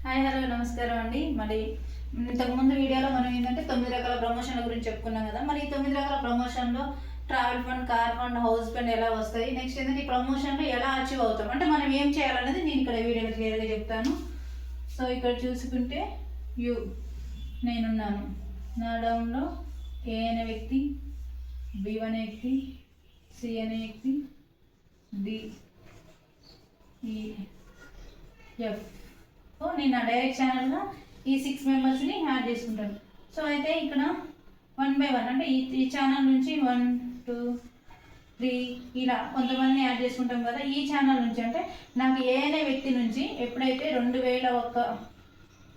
Hi hello నమస్కారం అండి. మరి ఇంతకుముందు వీడియోలో మనం ఏంటంటే 9 రకాల ప్రమోషన్ల గురించి చెప్పుకున్నాం కదా. మరి ఈ 9 రకాల ప్రమోషన్లో travel fund, car fund, house fund ఎలా వస్తాయి, నెక్స్ట్ ఏంటంటే ఈ ప్రమోషన్లో ఎలా అచీవ్ అవుతాం అంటే మనం ఏం చేయాలనేది నేను ఇక్కడ వీడియోలో క్లియర్గా చెప్తాను. సో ఇక్కడ చూసుకుంటే నేనున్నాను. నా డౌన్లో ఏ అనే వ్యక్తి, బి అనే వ్యక్తి, సి అనే వ్యక్తి, డి, ఈ, ఎఫ్. నేను నా డైరెక్ట్ ఛానల్గా ఈ 6 మెంబర్స్ని యాడ్ చేసుకుంటాను. సో అయితే ఇక్కడ 1 by 1 అంటే ఈ ఛానల్ నుంచి 1 2 3 ఇలా కొంతమందిని యాడ్ చేసుకుంటాం కదా. ఈ ఛానల్ నుంచి అంటే నాకు ఏ అనే వ్యక్తి నుంచి ఎప్పుడైతే 2001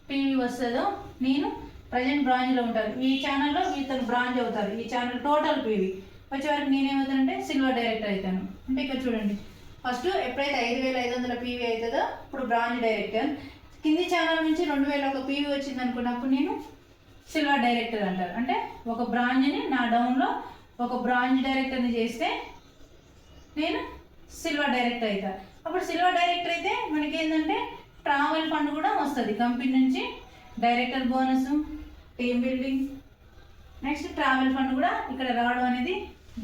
PV వస్తుందో నేను ప్రజెంట్ బ్రాంచ్లో ఉంటాను. ఈ ఛానల్లో ఇతను బ్రాంచ్ అవుతారు. ఈ ఛానల్ టోటల్ PV వచ్చే వరకు నేనేమవుతానంటే సిల్వర్ డైరెక్టర్ అవుతాను. అంటే ఇక్కడ చూడండి, ఫస్ట్ ఎప్పుడైతే 5500 PV అవుతుందో ఇప్పుడు బ్రాంచ్ డైరెక్టర్. కింది ఛానల్ నుంచి 2001 PV వచ్చింది అనుకున్నప్పుడు నేను సిల్వర్ డైరెక్టర్ అంటారు. అంటే ఒక బ్రాంచ్ని నా డౌన్లో ఒక బ్రాంచ్ డైరెక్టర్ని చేస్తే నేను సిల్వర్ డైరెక్టర్ అవుతాను. అప్పుడు సిల్వర్ డైరెక్టర్ అయితే మనకి ఏంటంటే ట్రావెల్ ఫండ్ కూడా వస్తుంది కంపెనీ నుంచి, director bonus, team building, next travel fund కూడా ఇక్కడ రావడం అనేది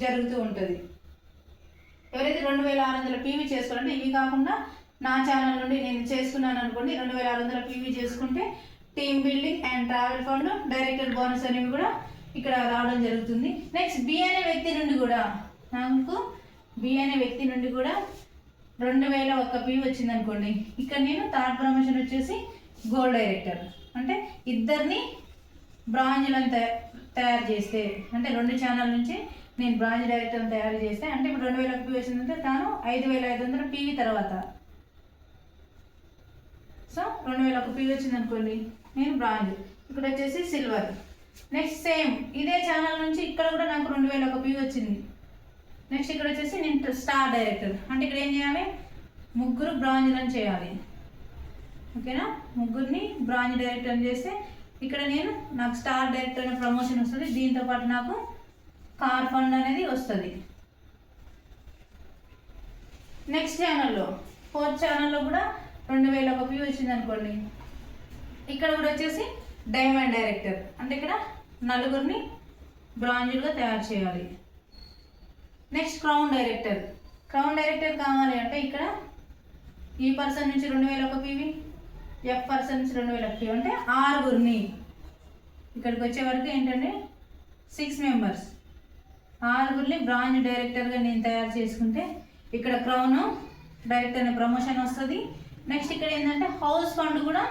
జరుగుతూ ఉంటుంది. ఎవరైతే 2600 PV చేసుకోవాలంటే ఇవి కాకుండా నా ఛానల్ నుండి నేను చేసుకున్నాను అనుకోండి, 2600 PV చేసుకుంటే team building and travel fund, director bonus అనేవి కూడా ఇక్కడ రావడం జరుగుతుంది. నెక్స్ట్ బి అనే వ్యక్తి నుండి కూడా నాకు 2001 PV వచ్చింది అనుకోండి, ఇక్కడ నేను థర్డ్ ప్రమోషన్ వచ్చేసి గోల్డ్ డైరెక్టర్. అంటే ఇద్దరిని బ్రాంచ్లను తయారు చేస్తే, అంటే 2 ఛానల్ నుంచి నేను బ్రాంచ్ డైరెక్టర్ని తయారు చేస్తే, అంటే ఇప్పుడు 2001 PV వచ్చిందంటే తాను 5500 PV తర్వాత. సో 2001 PV వచ్చింది అనుకోండి, నేను బ్రాంజ్, ఇక్కడ వచ్చేసి సిల్వర్. నెక్స్ట్ సేమ్ ఇదే ఛానల్ నుంచి ఇక్కడ కూడా నాకు 2001 PV వచ్చింది. నెక్స్ట్ ఇక్కడ వచ్చేసి నేను స్టార్ డైరెక్టర్. అంటే ఇక్కడ ఏం చేయాలి, 3 బ్రాంచ్లను చేయాలి. ఓకేనా, 3ని బ్రాంచ్ డైరెక్టర్ చేస్తే ఇక్కడ నాకు స్టార్ డైరెక్టర్ అనే ప్రమోషన్ వస్తుంది. దీంతోపాటు నాకు కార్ ఫండ్ అనేది వస్తుంది. నెక్స్ట్ ఛానల్లో 4th ఛానల్లో కూడా 2001 PV వచ్చింది అనుకోండి, ఇక్కడ కూడా వచ్చేసి డైమండ్ డైరెక్టర్. అంటే ఇక్కడ 4ని బ్రాంచ్లుగా తయారు చేయాలి. Next crown director. Crown director కావాలి అంటే ఇక్కడ ఈ పర్సన్ నుంచి 2001 PV, ఎఫ్ పర్సన్ నుంచి 2001 PV, అంటే 6గురిని ఇక్కడికి వచ్చే వరకు ఏంటంటే 6 మెంబర్స్, 6గురిని బ్రాంచ్ డైరెక్టర్గా నేను తయారు చేసుకుంటే ఇక్కడ క్రౌన్ డైరెక్టర్ అనే ప్రమోషన్ వస్తుంది. నెక్స్ట్ ఇక్కడ ఏంటంటే హౌస్ ఫండ్ కూడా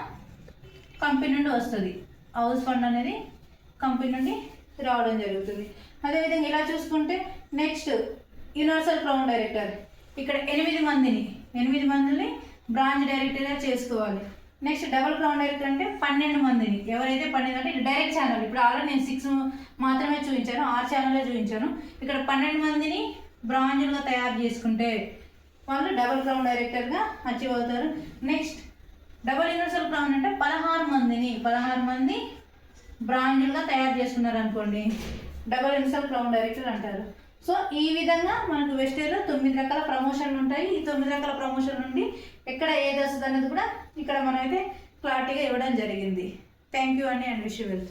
కంపెనీ నుండి వస్తుంది. హౌస్ ఫండ్ అనేది కంపెనీ నుండి రావడం జరుగుతుంది. అదేవిధంగా ఇలా చూసుకుంటే నెక్స్ట్ యూనివర్సల్ క్రౌన్ డైరెక్టర్. ఇక్కడ 8 మందిని బ్రాంచ్ డైరెక్టర్గా చేసుకోవాలి. నెక్స్ట్ డబుల్ క్రౌన్ డైరెక్టర్ అంటే 12 మందిని, ఎవరైతే 12 అంటే ఇది డైరెక్ట్ ఛానల్. ఇప్పుడు ఆల్రెడీ నేను 6 మాత్రమే చూపించాను, 6 ఛానల్లో చూపించాను. ఇక్కడ 12 మందిని బ్రాంచ్లుగా తయారు చేసుకుంటే వాళ్ళు డబుల్ క్రౌన్ డైరెక్టర్గా అచీవ్ అవుతారు. నెక్స్ట్ డబుల్ యూనివర్సల్ క్రౌన్ అంటే 16 మంది బ్రాంచ్లుగా తయారు చేసుకున్నారు అనుకోండి, డబుల్ యూనివర్సల్ క్రౌన్ డైరెక్టర్ అంటారు. సో ఈ విధంగా మనకు వెస్టేజ్లో 9 రకాల ప్రమోషన్లు ఉంటాయి. ఈ 9 రకాల ప్రమోషన్ నుండి ఎక్కడ ఏది వస్తుంది అనేది కూడా ఇక్కడ మనమైతే క్లారిటీగా ఇవ్వడం జరిగింది. థ్యాంక్ యూ అండి, అండ్ విష్ యూ వెల్.